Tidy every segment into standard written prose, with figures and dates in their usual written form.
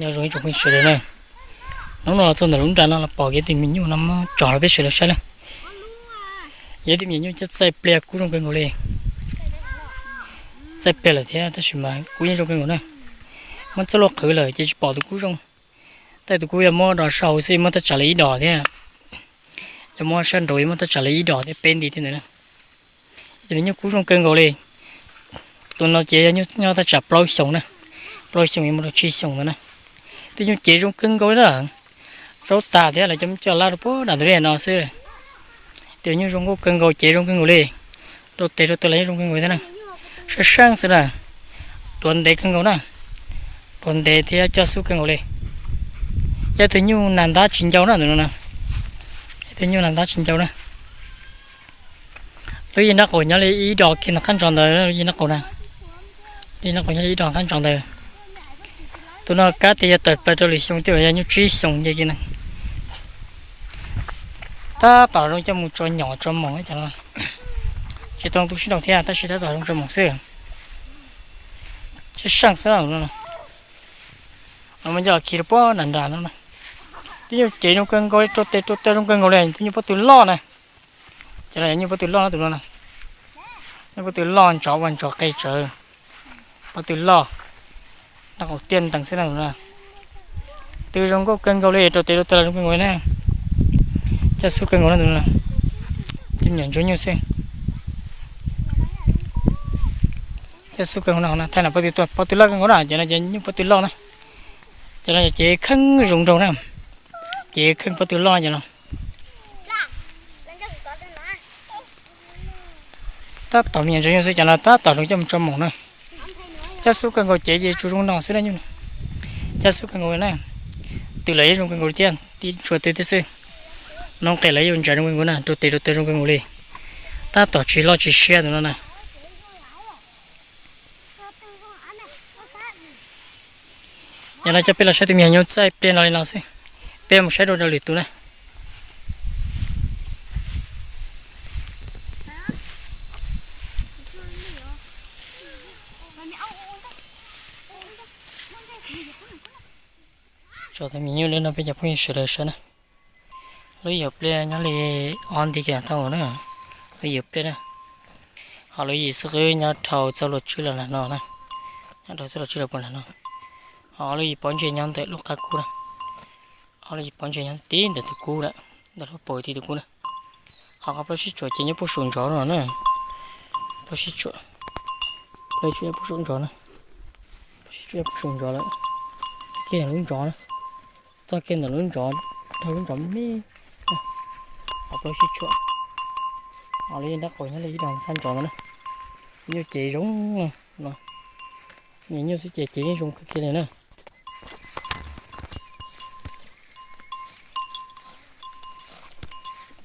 nhớ rồi chụp hình sửa này nó là tôi là đúng ra nó là bỏ cái tiền mình như nó tròn là biết sửa được sai này vậy thì mình như chất xây ple cũ trong cái ngồi lên xây ple là thế ta chỉ mà cũ trong cái ngồi nàyมันจะลอกคือเลยจะปอตัวกู้จงแต่ตัวกู้ยังมั่วดอเสาสิมันจะจัลอีดอเนี่ยจะมั่วเส้นโดยมันจะจัลอีดอเนี่ยเป็นดีที่ไหนนะจะมีกู้จงเกินกว่าเลยตัวเราเจ๊ยังยังจะจับปล่อยส่งนะปล่อยส่งมันจะชี้ส่งนะตัวยังเจ๊จงเกินกว่าแล้วเราตาเนี่ยอะไรจะจะลาดปุ๊บด่าตัวเรียนนอเสือตัวยังจงกู้เกินกว่าเจ๊จงเกินกว่าเลยตัวเตะตัวอะไรจงเกินกว่านะเสียช่างเสียนะตัวเด็กเกินกว่านะcòn để thì cho số cái ngồi đây, cho tự nhiên làm đá chín châu nữa nè, tự nhiên làm đá chín châu nữa, bây giờ nó còn nhớ lấy ý đồ kia nó khăn tròn đời, bây giờ nó còn nè, bây giờ nó còn nhớ ý đồ khăn tròn đời, tụi nó cá thì tậtไปตัวlịch sống tiêu là như trí sống như kia này, ta bảo nó cho một trò nhỏ trò mỏng ấy chẳng là, chỉ toàn tụi sinh đầu thế ta chỉ ta bảo nó trò mỏng xưa, chỉ sáng sớm luôn nè. Mình giờ chỉ có nền đàn nữa này, ví dụ chỉ trong cơn coi trốt tê trong cơn ngồi này, như có từ lo này, chỉ là như có từ lo từ lo này, như có từ lo chó vằn chó cây trời, có từ lo, nó có tiền tầng thế nào nữa, từ trong có cơn ngồi này trốt tê trong cơn ngồi này, cho số cơn ngồi này nữa, tìm nhận cho nhiều xem, cho số cơn ngồi này, thay là có từ lo cơn ngồi này, chỉ là như có từ lo này. Cho nên chị khăn rụng rụng nè, chị khăn có tự lo vậy nè. Ta tạo miệng cho nhau cho nó ta tạo được cho mỏng này. Cha số cần ngồi chị gì chú rụng nọ xí đây như này. Cha số cần ngồi này, tự lấy rụng cần ngồi trên, đi chuột tự thế xí. Nó kể lấy rụng trái rụng cần ngồi này, tự rụng cần ngồi đi. Ta tạo chỉ lo chỉ share được nó này. Giờ này cho bây giờ sẽ tìm hiểu nhau chạy bên này nào xem, bên một xe đồ lịch tu này. Cho thêm nhiều lên nó bây giờ phải sửa lại xem này. Lấy dập lên nhá lấy on thì kìa thằng nữa, lấy dập lên này. Họ lấy gì sửa nhá thầu cho luật chưa là nó này, nhá thầu cho luật chưa là còn là nó. Họ lấy bón chơi nhăn tại lúc cá cua này, họ lấy bón chơi nhăn tí để từ cua đấy, để nó bồi thì từ cua này, họ có bớt chuột chỉ nhớ bớt sùng chó rồi nữa, bớt chuột, bớt sùng chó này, bớt sùng chó đấy, kia là lún chó này, cho kia là lún chó, thôi lún chó mi, họ bớt chuột, họ lấy đất rồi nó lấy đồng thanh chó này, như chị giống này, như sẽ chị giống cái kia này nữa.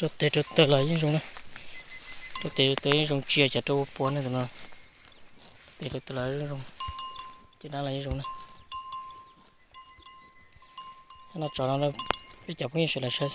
Trốt tê lại như giống này, trốt tê giống chia chặt trâu bò này rồi nè, tê lại giống, chỉ đang là như giống này, nó chọn nó bây giờ cũng như sẽ là sai.